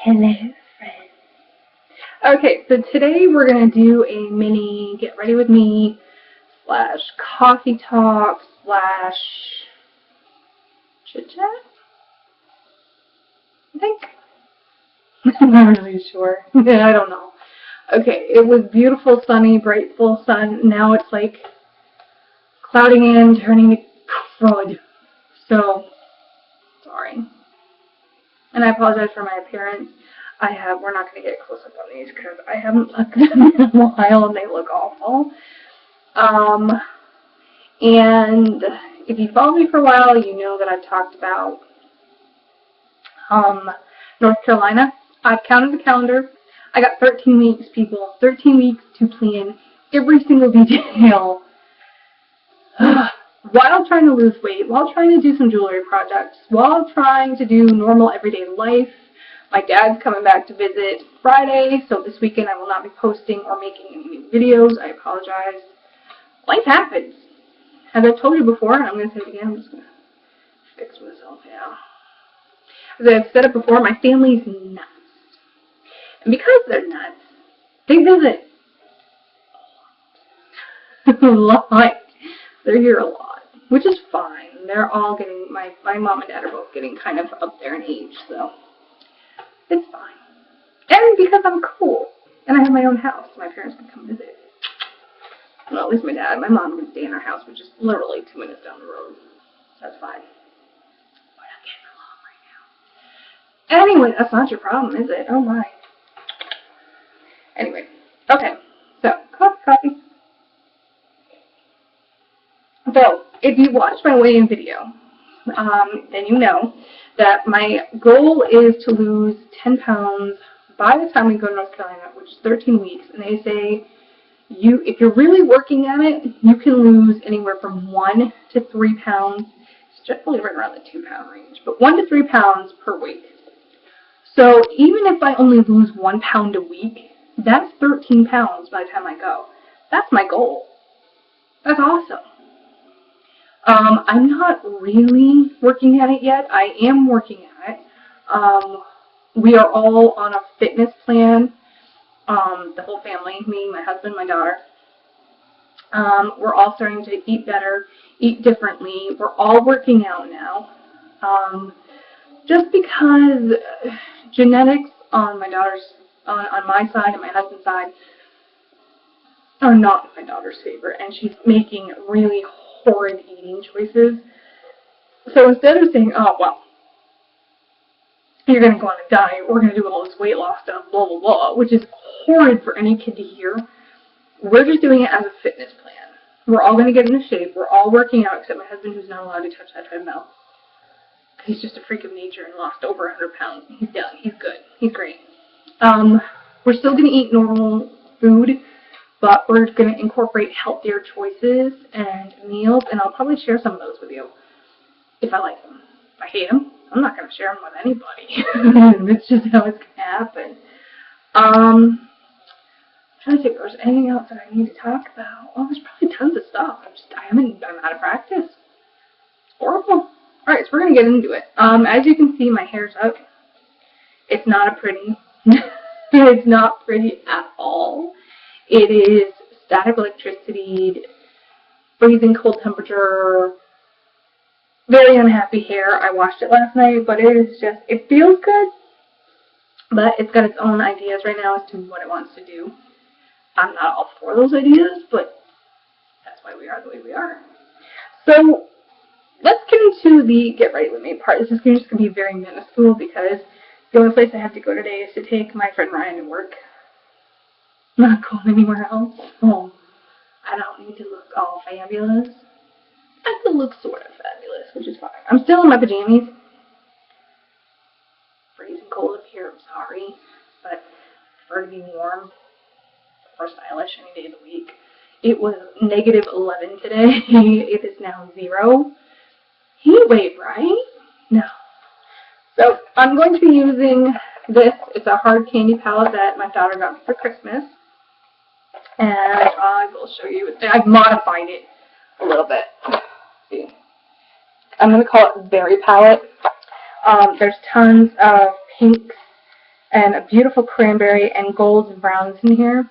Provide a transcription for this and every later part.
Hello, friends. Okay, so today we're going to do a mini get ready with me / coffee talk / chit chat, I think. I'm not really sure. I don't know. Okay, it was beautiful, sunny, bright, full sun. Now it's like clouding in, turning to crud. So, sorry. And I apologize for my appearance. We're not going to get close up on these because I haven't plucked them in a while and they look awful. And if you follow me for a while, you know that I've talked about North Carolina. I've counted the calendar. I got 13 weeks, people. 13 weeks to plan every single detail while trying to lose weight, while trying to do some jewelry projects, while trying to do normal everyday life. My dad's coming back to visit Friday, so this weekend I will not be posting or making any new videos. I apologize. Life happens. As I've told you before, and I'm going to say it again, I'm just going to fix myself now. As I've said it before, my family's nuts. And because they're nuts, they visit a lot. They're here a lot, which is fine. They're all getting, my mom and dad are both getting kind of up there in age, so it's fine. And because I'm cool, and I have my own house, my parents can come visit. Well, at least my dad. My mom can stay in our house, which is literally 2 minutes down the road. That's fine. We're not getting along right now. Anyway, that's not your problem, is it? Oh my. Anyway, okay. So, coffee. So, if you watched my weigh-in video, then you know that my goal is to lose 10 pounds by the time we go to North Carolina, which is 13 weeks. And they say, if you're really working at it, you can lose anywhere from 1 to 3 pounds. It's generally right around the 2 pound range, but 1 to 3 pounds per week. So even if I only lose 1 pound a week, that's 13 pounds by the time I go. That's my goal. That's awesome. I'm not really working at it yet. I am working at it. We are all on a fitness plan. The whole family, me, my husband, my daughter. We're all starting to eat better, eat differently. We're all working out now. Just because genetics on my daughter's, on my side and my husband's side are not my daughter's favorite, and she's making really horrid eating choices. So instead of saying, oh, well, you're going to go on a diet, we're going to do all this weight loss stuff, blah, blah, blah, which is horrid for any kid to hear, we're just doing it as a fitness plan. We're all going to get into shape. We're all working out, except my husband, who's not allowed to touch that treadmill. He's just a freak of nature and lost over 100 pounds. He's done. He's good. He's great. We're still going to eat normal food, but we're going to incorporate healthier choices and meals, and I'll probably share some of those with you if I like them. If I hate them, I'm not going to share them with anybody. It's just how it's going to happen. I'm trying to think if there's anything else that I need to talk about. Oh, there's probably tons of stuff. I'm out of practice. It's horrible. Alright, so we're going to get into it. As you can see, my hair's up. It's not a pretty. It's not pretty at all. It is static electricity, freezing cold temperature, very unhappy hair. I washed it last night, but it feels good, but it's got its own ideas right now as to what it wants to do. I'm not all for those ideas, but that's why we are the way we are. So, let's get into the get ready with me part. This is just going to be very minuscule because the only place I have to go today is to take my friend Ryan to work. I'm not going anywhere else. Oh, I don't need to look all fabulous. I still look sort of fabulous, which is fine. I'm still in my pajamas. Freezing cold up here, I'm sorry. But I prefer to be warm or stylish any day of the week. It was negative 11 today. It is now 0. Heat wave, right? No. So I'm going to be using this. It's a hard candy palette that my daughter got me for Christmas. And I will show you. I've modified it a little bit. Let's see. I'm going to call it Berry Palette. There's tons of pinks and a beautiful cranberry and golds and browns in here,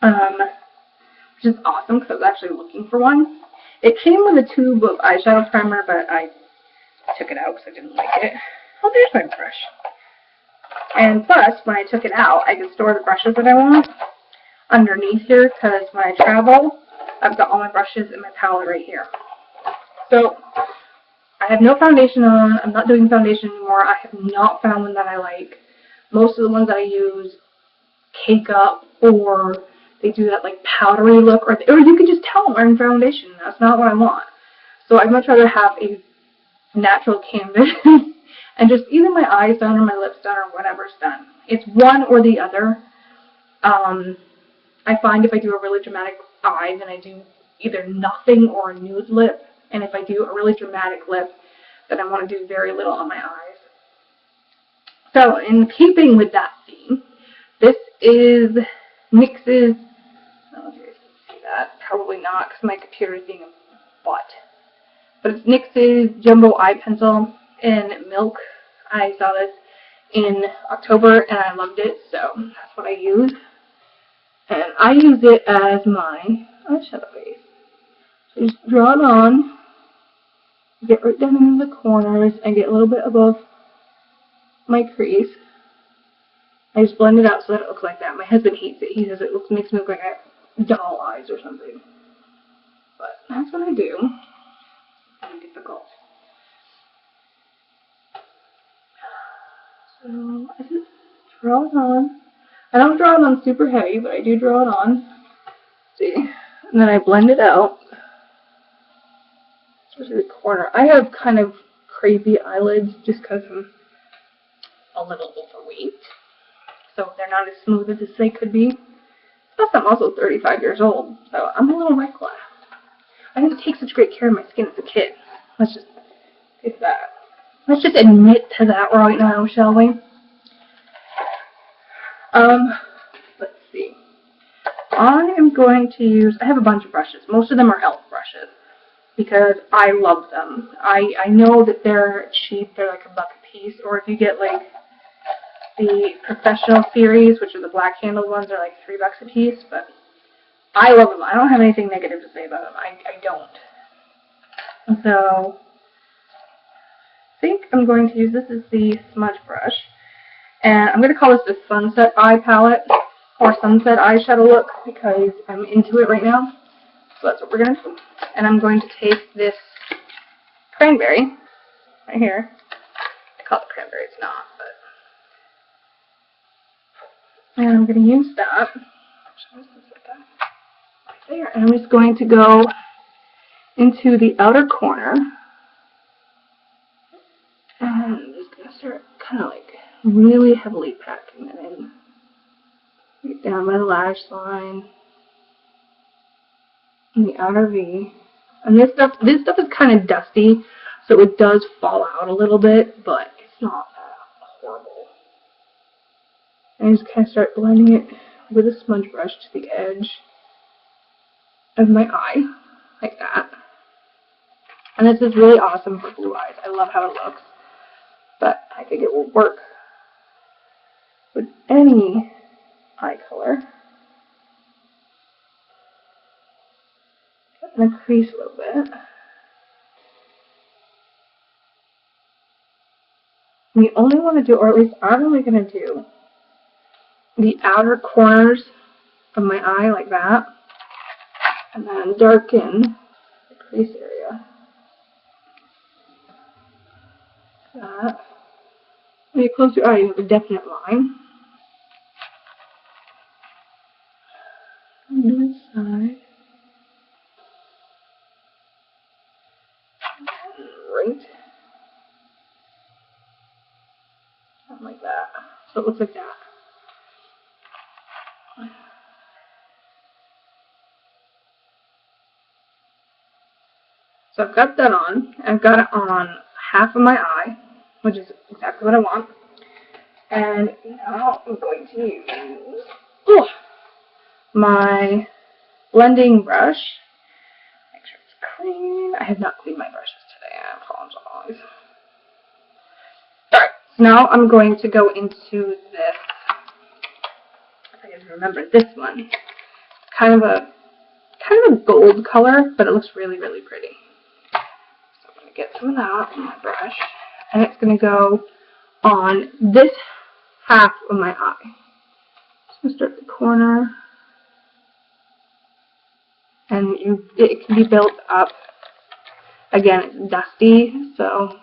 which is awesome because I was actually looking for one. It came with a tube of eyeshadow primer, but I took it out because I didn't like it. Oh, there's my brush. And plus, when I took it out, I can store the brushes that I want underneath here because when I travel, I've got all my brushes in my palette right here. So, I have no foundation on. I'm not doing foundation anymore. I have not found one that I like. Most of the ones that I use cake up, or they do that like powdery look, or you can just tell I'm wearing foundation. That's not what I want. So I'd much rather have a natural canvas and just either my eyes done or my lips done or whatever's done. It's one or the other. I find if I do a really dramatic eye, then I do either nothing or a nude lip. And if I do a really dramatic lip, then I want to do very little on my eyes. So in keeping with that theme, this is NYX's, I don't know if you guys can see that, probably not because my computer is being a butt. But it's NYX's Jumbo Eye Pencil in Milk. I saw this in October and I loved it, so that's what I use. And I use it as my eyeshadow base. So just draw it on, get right down into the corners, and get a little bit above my crease. I just blend it out so that it looks like that. My husband hates it. He says it makes me look like I have doll eyes or something. But that's what I do. It's difficult. So I just draw it on. I don't draw it on super heavy, but I do draw it on. See? And then I blend it out. Especially the corner. I have kind of crazy eyelids just because I'm a little overweight. So they're not as smooth as they could be. Plus, I'm also 35 years old, so I'm a little reckless. I didn't take such great care of my skin as a kid. Let's just get that. Let's just admit to that right now, shall we? Let's see. I am going to use, I have a bunch of brushes. Most of them are e.l.f. brushes because I love them. I know that they're cheap. They're like $1 a piece. Or if you get like the professional series, which are the black handled ones, are like $3 a piece. But I love them. I don't have anything negative to say about them. I don't. So I think I'm going to use, this is the smudge brush. And I'm going to call this the Sunset Eye Palette, or Sunset Eyeshadow Look, because I'm into it right now. So that's what we're going to do. And I'm going to take this cranberry, right here. I call it cranberry, it's not, but... And I'm going to use that. Right there. And I'm just going to go into the outer corner. And I'm just going to start kind of like really heavily packing it in. Right down my lash line. And the outer V. And this stuff is kind of dusty, so it does fall out a little bit, but it's not horrible. And I just kind of start blending it with a smudge brush to the edge of my eye, like that. And this is really awesome for blue eyes. I love how it looks, but I think it will work with any eye color. And a crease a little bit. And you only want to do, or at least I'm only going to do, the outer corners of my eye like that. And then darken the crease area. That. When you close your eye, you have a definite line. On this side. Right. Something like that. So it looks like that. So I've got that on. I've got it on half of my eye, which is exactly what I want. And now I'm going to use my blending brush. Make sure it's clean. I have not cleaned my brushes today. I apologize. Alright, Now I'm going to go into this. If I can remember this one. Kind of a gold color, but it looks really, really pretty. So I'm going to get some of that on my brush, and it's going to go on this half of my eye. So I'm going to start at the corner, and it can be built up. Again, it's dusty, so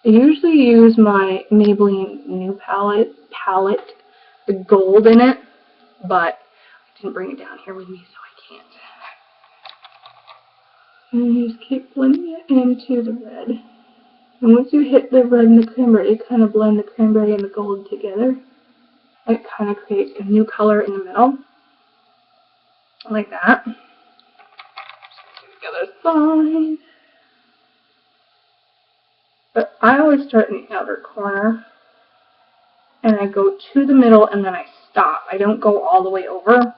I usually use my Maybelline New palette, the gold in it, but I didn't bring it down here with me, so I can't. And you just keep blending it into the red. And once you hit the red and the cranberry, you kind of blend the cranberry and the gold together. It kind of creates a new color in the middle, like that. Just the other side. But I always start in the outer corner, and I go to the middle, and then I stop. I don't go all the way over.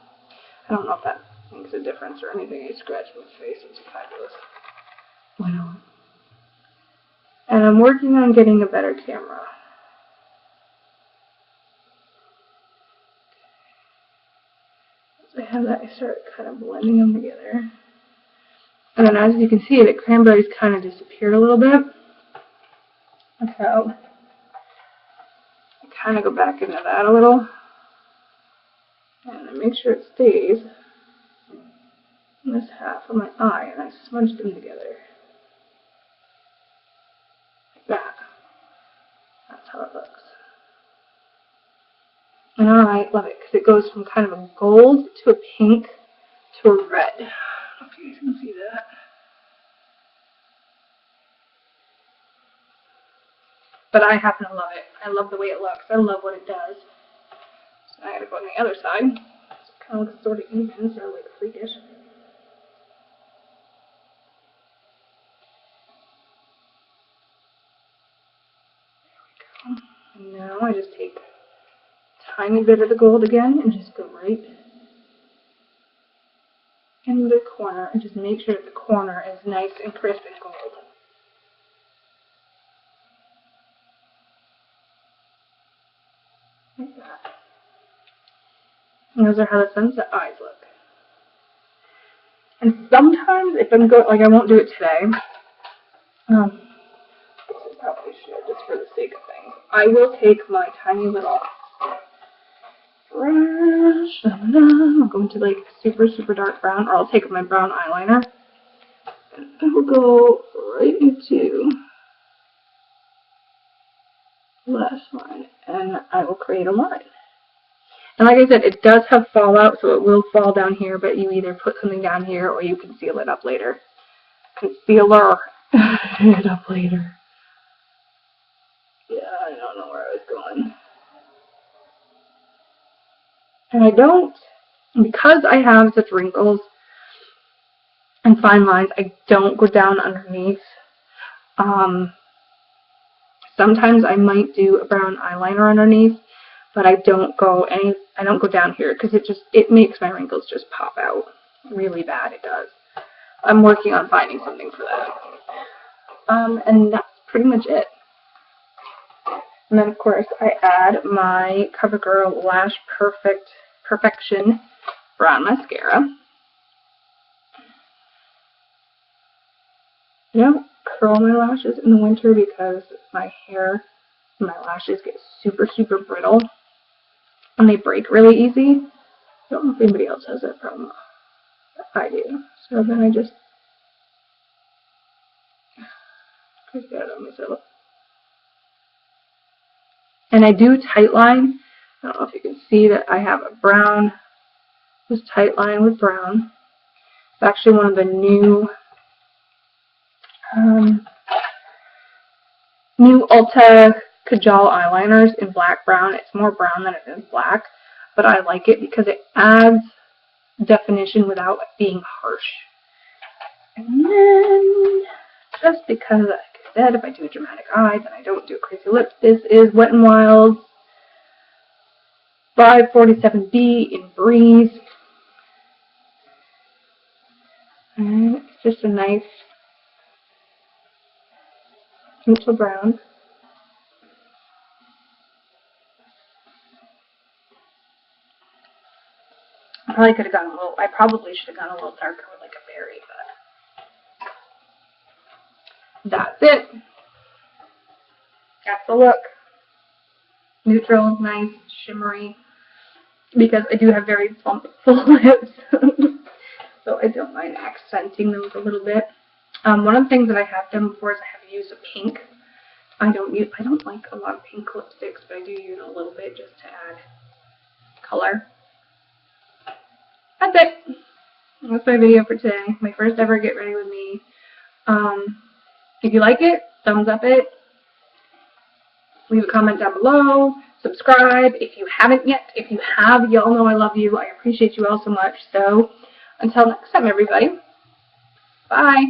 I don't know if that makes a difference or anything. I scratch my face. It's fabulous. Wow. And I'm working on getting a better camera. Once I have that, I start kind of blending them together. And then as you can see, the cranberries kind of disappeared a little bit. So I kind of go back into that a little. And I make sure it stays in this half of my eye, and I smudge them together. Like that. That's how it looks. And I love it because it goes from kind of a gold to a pink to a red. I don't know if you guys can see that. But I happen to love it. I love the way it looks. I love what it does. So I gotta go on the other side. So it kind of looks sort of even, so a little freakish. There we go. And now I just take a tiny bit of the gold again and just go right in the corner and just make sure that the corner is nice and crisp and gold. Like that. And those are how the sunset eyes look. And sometimes, if I'm going, like I won't do it today, this is probably should, just for the sake of things, I will take my tiny little brush, I'll go into like super, super dark brown, or I'll take my brown eyeliner, and I will go right into the last line, and I will create a line. And like I said, it does have fallout, so it will fall down here, but you either put something down here or you can seal it up later. Concealer it up later. Yeah, I don't know where I was going. And I don't, because I have such wrinkles and fine lines, I don't go down underneath. Sometimes I might do a brown eyeliner underneath, but I don't go down here because it makes my wrinkles just pop out really bad. It does. I'm working on finding something for that. And that's pretty much it. And then of course I add my CoverGirl Lash Perfection brown mascara. I don't curl my lashes in the winter because my hair and my lashes get super, super brittle and they break really easy. I don't know if anybody else has that problem. I do. So then I just put that on myself. And I do tight line. I don't know if you can see that I have a brown, this tight line with brown. It's actually one of the new Ulta Kajal eyeliners in black brown. It's more brown than it is black, but I like it because it adds definition without being harsh. And then, just because, like I said, if I do a dramatic eye, then I don't do a crazy lip. This is Wet n Wild's 547B in Breeze. And it's just a nice neutral brown. I probably should have gone a little darker with like a berry, but that's it. That's the look. Neutral, nice, shimmery, because I do have very plump, full lips, so I don't mind accenting those a little bit. One of the things that I have done before is I have used a pink. I don't like a lot of pink lipsticks, but I do use a little bit just to add color. That's it. That's my video for today. My first ever Get Ready With Me. If you like it, thumbs up it. Leave a comment down below. Subscribe if you haven't yet. If you have, y'all know I love you. I appreciate you all so much. So, until next time, everybody. Bye.